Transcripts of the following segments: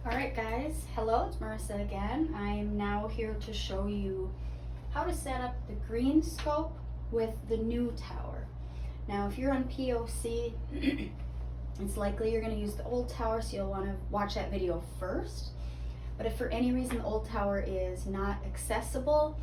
Alright guys, hello, it's Marissa again. I am now here to show you how to set up the green scope with the new tower. Now if you're on POC, it's likely you're going to use the old tower, so you'll want to watch that video first. But if for any reason the old tower is not accessible,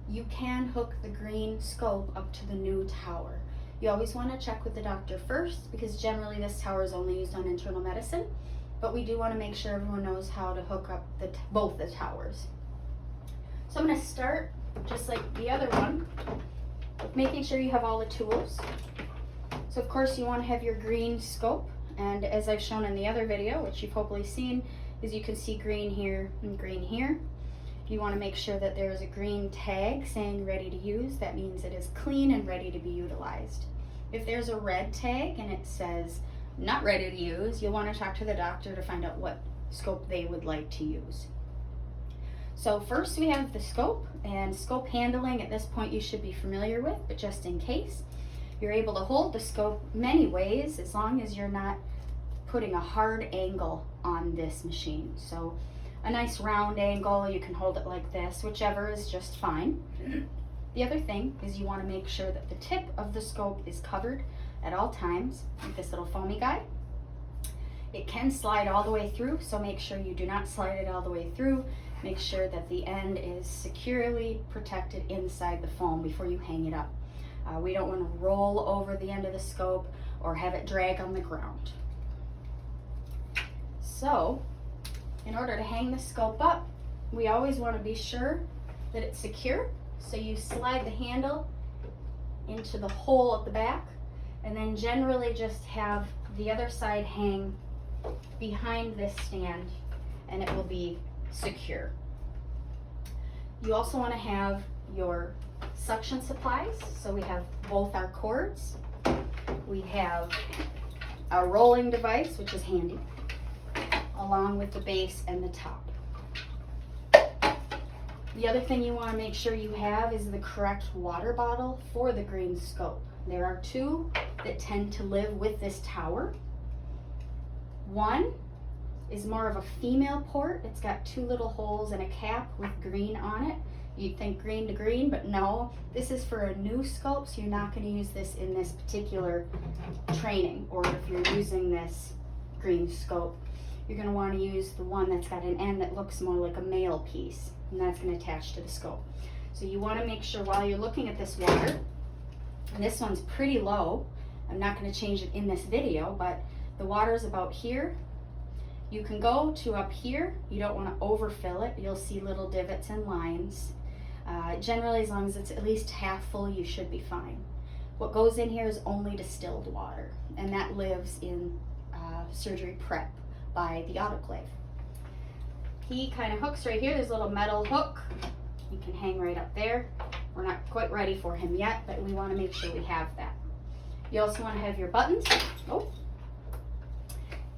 you can hook the green scope up to the new tower. You always want to check with the doctor first, because generally this tower is only used on internal medicine. But we do want to make sure everyone knows how to hook up both the towers. So I'm going to start, just like the other one, with making sure you have all the tools. So of course you want to have your green scope, and as I've shown in the other video, which you've hopefully seen, is you can see green here and green here. You want to make sure that there is a green tag saying ready to use. That means it is clean and ready to be utilized. If there's a red tag and it says not ready to use, you'll want to talk to the doctor to find out what scope they would like to use. So first we have the scope, and scope handling at this point you should be familiar with, but just in case, you're able to hold the scope many ways as long as you're not putting a hard angle on this machine. So a nice round angle, you can hold it like this, whichever is just fine. The other thing is you want to make sure that the tip of the scope is covered at all times with this little foamy guy. It can slide all the way through, so make sure you do not slide it all the way through. Make sure that the end is securely protected inside the foam before you hang it up. We don't want to roll over the end of the scope or have it drag on the ground. So in order to hang the scope up, we always want to be sure that it's secure. So you slide the handle into the hole at the back, and then generally just have the other side hang behind this stand, and it will be secure. You also want to have your suction supplies. So we have both our cords, we have our rolling device, which is handy, along with the base and the top. The other thing you want to make sure you have is the correct water bottle for the green scope. There are two that tend to live with this tower. One is more of a female port. It's got two little holes and a cap with green on it. You'd think green to green, but no, this is for a new scope, so you're not going to use this in this particular training, or if you're using this green scope, you're going to want to use the one that's got an end that looks more like a male piece, and that's going to attach to the scope. So you want to make sure while you're looking at this water, and this one's pretty low, I'm not going to change it in this video, but the water is about here. You can go to up here. You don't want to overfill it. You'll see little divots and lines. Generally, as long as it's at least half full, you should be fine. What goes in here is only distilled water, and that lives in surgery prep by the autoclave. He kind of hooks right here. There's a little metal hook. You can hang right up there. We're not quite ready for him yet, but we want to make sure we have that. You also want to have your buttons. Oh.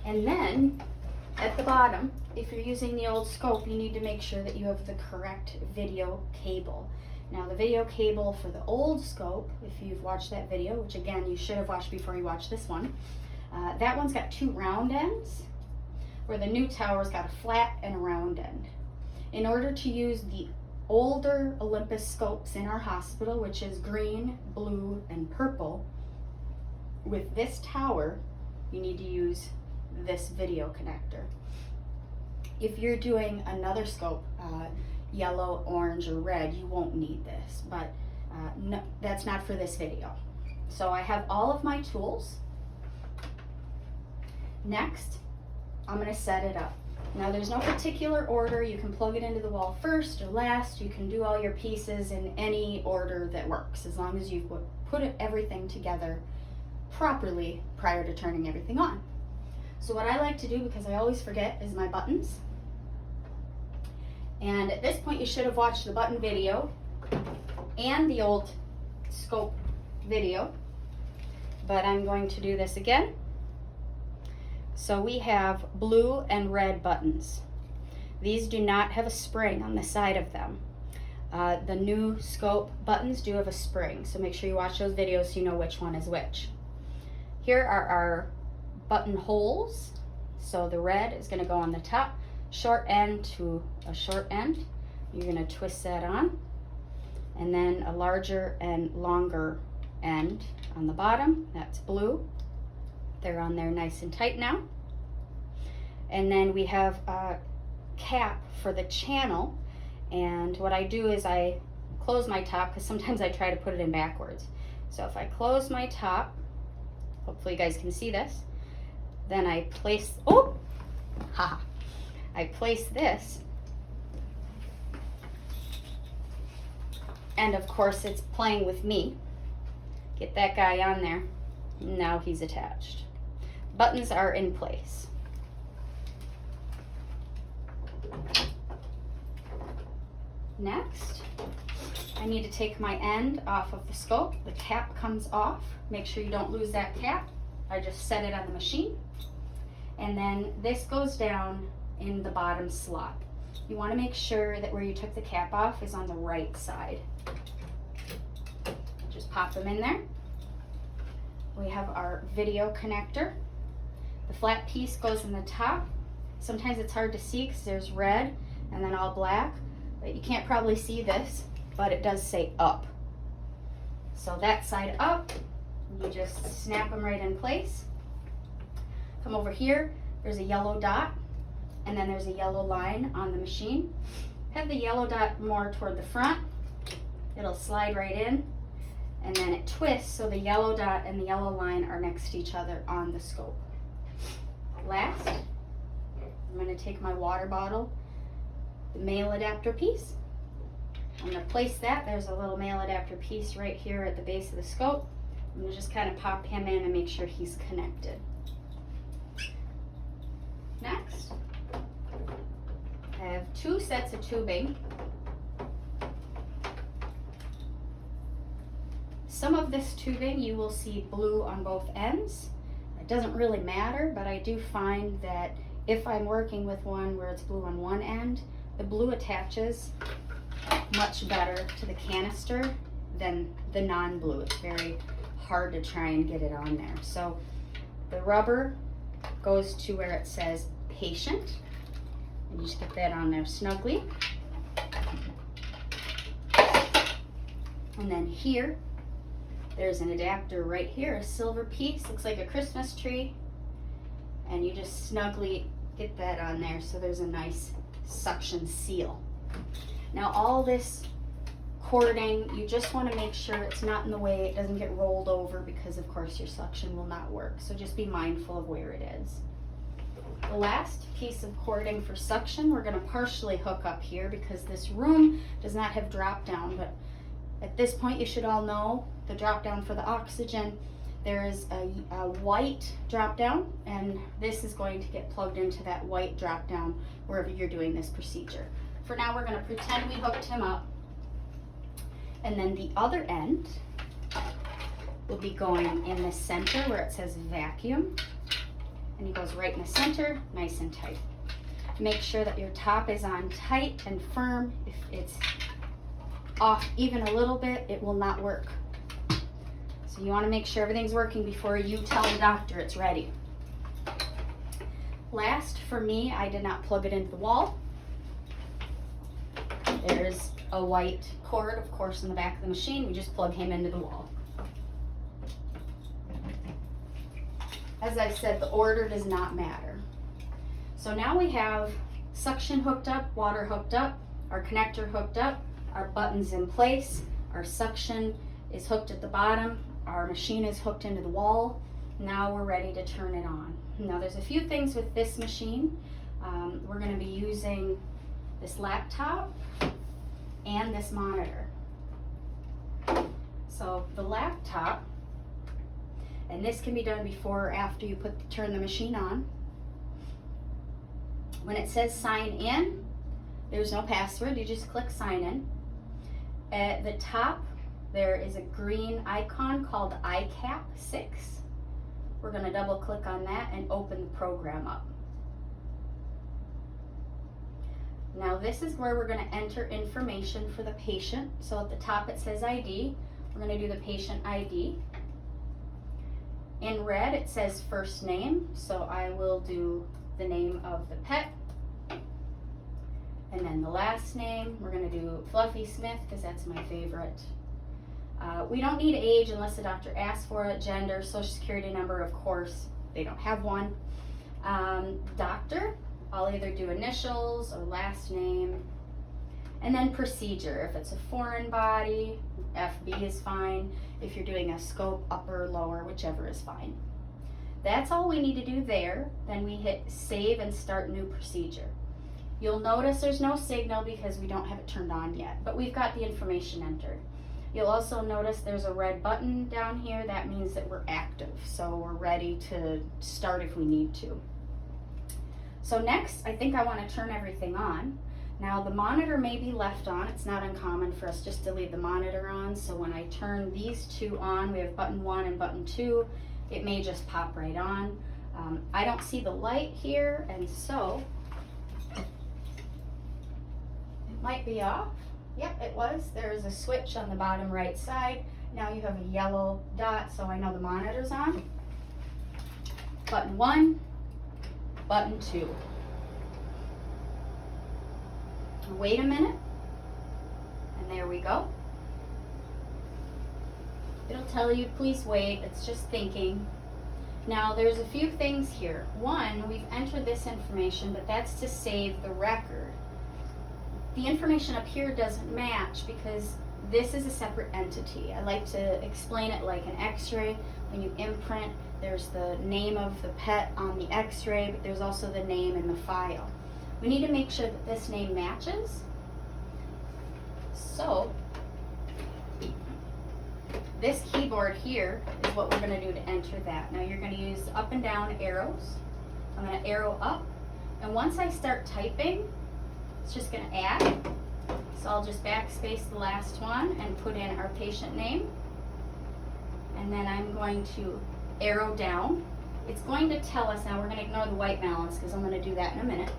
And then at the bottom, if you're using the old scope, you need to make sure that you have the correct video cable. Now the video cable for the old scope, if you've watched that video, which again you should have watched before you watch this one, that one's got two round ends, where the new tower's got a flat and a round end. In order to use the older Olympus scopes in our hospital, which is green, blue, and purple, with this tower, you need to use this video connector. If you're doing another scope, yellow, orange, or red, you won't need this, but no, that's not for this video. So I have all of my tools. Next, I'm going to set it up. Now there's no particular order. You can plug it into the wall first or last. You can do all your pieces in any order that works, as long as you've put everything together properly prior to turning everything on. So what I like to do, because I always forget, is my buttons. And at this point you should have watched the button video and the old scope video, but I'm going to do this again. So we have blue and red buttons. These do not have a spring on the side of them. The new scope buttons do have a spring, so make sure you watch those videos so you know which one is which. Here are our button holes. So the red is going to go on the top, short end to a short end. You're going to twist that on, and then a larger and longer end on the bottom. That's blue. They're on there nice and tight now. And then we have a cap for the channel, and what I do is I close my top, because sometimes I try to put it in backwards. So if I close my top, hopefully you guys can see this, then I place, I place this, and of course it's playing with me. Get that guy on there. Now he's attached. Buttons are in place. Next, I need to take my end off of the scope. The cap comes off. Make sure you don't lose that cap. I just set it on the machine. And then this goes down in the bottom slot. You want to make sure that where you took the cap off is on the right side. Just pop them in there. We have our video connector. The flat piece goes in the top. Sometimes it's hard to see because there's red and then all black, but you can't probably see this, but it does say up. So that side up, you just snap them right in place. Come over here, there's a yellow dot, and then there's a yellow line on the machine. Have the yellow dot more toward the front. It'll slide right in, and then it twists so the yellow dot and the yellow line are next to each other on the scope. Last, I'm going to take my water bottle, the male adapter piece. I'm going to place that. There's a little male adapter piece right here at the base of the scope. I'm going to just kind of pop him in and make sure he's connected. Next, I have 2 sets of tubing. Some of this tubing you will see blue on both ends. It doesn't really matter, but I do find that if I'm working with one where it's blue on one end, the blue attaches much better to the canister than the non-blue. It's very hard to try and get it on there. So the rubber goes to where it says patient, and you just get that on there snugly. And then here, there's an adapter right here, a silver piece, looks like a Christmas tree, and you just snugly get that on there so there's a nice suction seal. Now all this cording, you just want to make sure it's not in the way, it doesn't get rolled over, because of course your suction will not work. So just be mindful of where it is. The last piece of cording for suction, we're going to partially hook up here because this room does not have drop down, but at this point you should all know the drop down for the oxygen. There is a white drop down, and this is going to get plugged into that white drop down wherever you're doing this procedure. For now, we're going to pretend we hooked him up, and then the other end will be going in the center where it says vacuum, and he goes right in the center, nice and tight. Make sure that your top is on tight and firm. If it's off even a little bit, it will not work. So you want to make sure everything's working before you tell the doctor it's ready. Last, for me, I did not plug it into the wall. There's a white cord, of course, in the back of the machine. We just plug him into the wall. As I said, the order does not matter. So now we have suction hooked up, water hooked up, our connector hooked up, our buttons in place, our suction is hooked at the bottom, our machine is hooked into the wall. Now we're ready to turn it on. Now there's a few things with this machine. We're going to be using this laptop and this monitor. So the laptop, and this can be done before or after you turn the machine on. When it says sign in, there's no password, you just click sign in. At the top, there is a green icon called ICAP 6. We're going to double click on that and open the program up. Now this is where we're going to enter information for the patient. So at the top it says ID. We're going to do the patient ID. In red it says first name, so I will do the name of the pet. And then the last name, we're gonna do Fluffy Smith because that's my favorite. We don't need age unless the doctor asks for it. Gender, social security number, of course, they don't have one. Doctor, I'll either do initials or last name. And then procedure, if it's a foreign body, FB is fine. If you're doing a scope, upper, lower, whichever is fine. That's all we need to do there. Then we hit save and start new procedure. You'll notice there's no signal because we don't have it turned on yet, but we've got the information entered. You'll also notice there's a red button down here. That means that we're active, so we're ready to start if we need to. So next, I think I want to turn everything on. Now the monitor may be left on. It's not uncommon for us just to leave the monitor on. So when I turn these two on, we have button 1 and button 2, it may just pop right on. I don't see the light here, and so it might be off. Yep, it was. There is a switch on the bottom right side. Now you have a yellow dot, so I know the monitor's on. Button 1, button 2. Wait a minute, and there we go. It'll tell you, please wait, it's just thinking. Now there's a few things here. One, we've entered this information, but that's to save the record. The information up here doesn't match because this is a separate entity. I like to explain it like an x-ray. When you imprint, there's the name of the pet on the x-ray, but there's also the name in the file. We need to make sure that this name matches. So, this keyboard here is what we're going to do to enter that. Now you're going to use up and down arrows. I'm going to arrow up, and once I start typing, it's just going to add. So I'll just backspace the last one and put in our patient name. And then I'm going to arrow down. It's going to tell us, now we're going to ignore the white balance because I'm going to do that in a minute.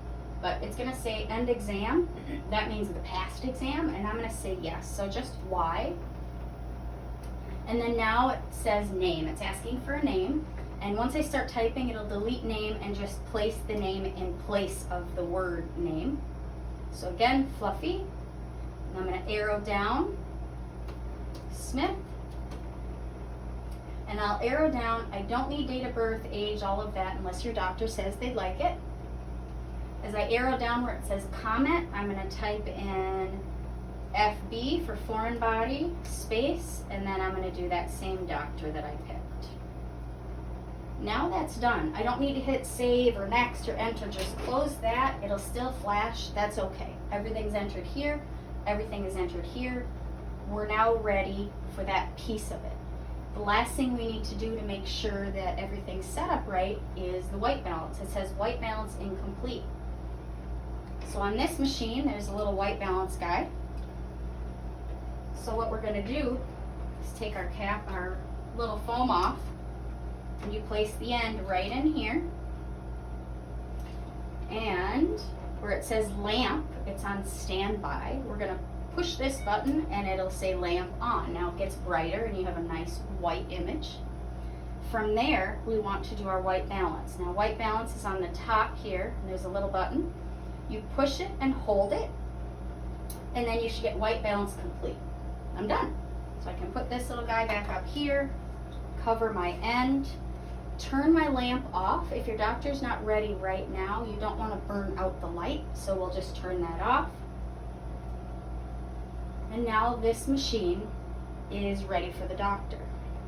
But it's going to say end exam. That means the past exam, and I'm going to say yes. So just Y. And then now it says name. It's asking for a name. And once I start typing, it'll delete name and just place the name in place of the word name. So again, Fluffy. And I'm going to arrow down Smith. And I'll arrow down. I don't need date of birth, age, all of that, unless your doctor says they'd like it. As I arrow down where it says comment, I'm going to type in FB for foreign body, space, and then I'm going to do that same doctor that I picked. Now that's done. I don't need to hit save or next or enter. Just close that. It'll still flash. That's okay. Everything's entered here. Everything is entered here. We're now ready for that piece of it. The last thing we need to do to make sure that everything's set up right is the white balance. It says white balance incomplete. So on this machine, there's a little white balance guide. So what we're going to do is take our cap, our little foam off, and you place the end right in here. And where it says lamp, it's on standby. We're going to push this button and it'll say lamp on. Now it gets brighter and you have a nice white image. From there, we want to do our white balance. Now white balance is on the top here, and there's a little button. You push it and hold it, and then you should get white balance complete. I'm done. So I can put this little guy back up here, cover my end, turn my lamp off. If your doctor's not ready right now, you don't want to burn out the light, so we'll just turn that off. And now this machine is ready for the doctor.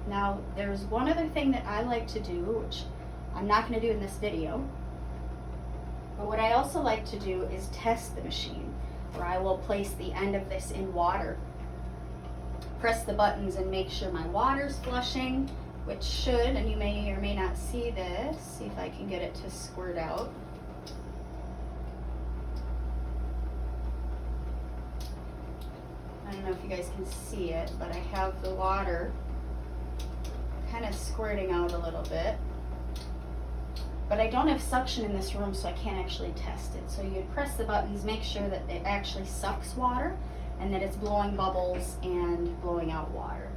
Now there's one other thing that I like to do, which I'm not going to do in this video. But what I also like to do is test the machine, where I will place the end of this in water, press the buttons and make sure my water's flushing, which should, and you may or may not see this. See if I can get it to squirt out. I don't know if you guys can see it, but I have the water kind of squirting out a little bit. But I don't have suction in this room, so I can't actually test it. So you'd press the buttons, make sure that it actually sucks water and that it's blowing bubbles and blowing out water.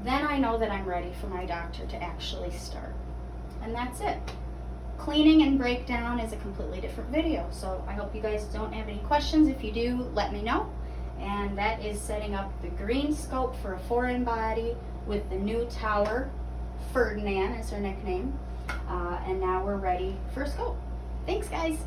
Then I know that I'm ready for my doctor to actually start. And that's it. cleaning and breakdown is a completely different video. So I hope you guys don't have any questions. If you do, let me know. And that is setting up the green scope for a foreign body with the new tower. Ferdinand is her nickname. And now we're ready for a scope. Thanks, guys.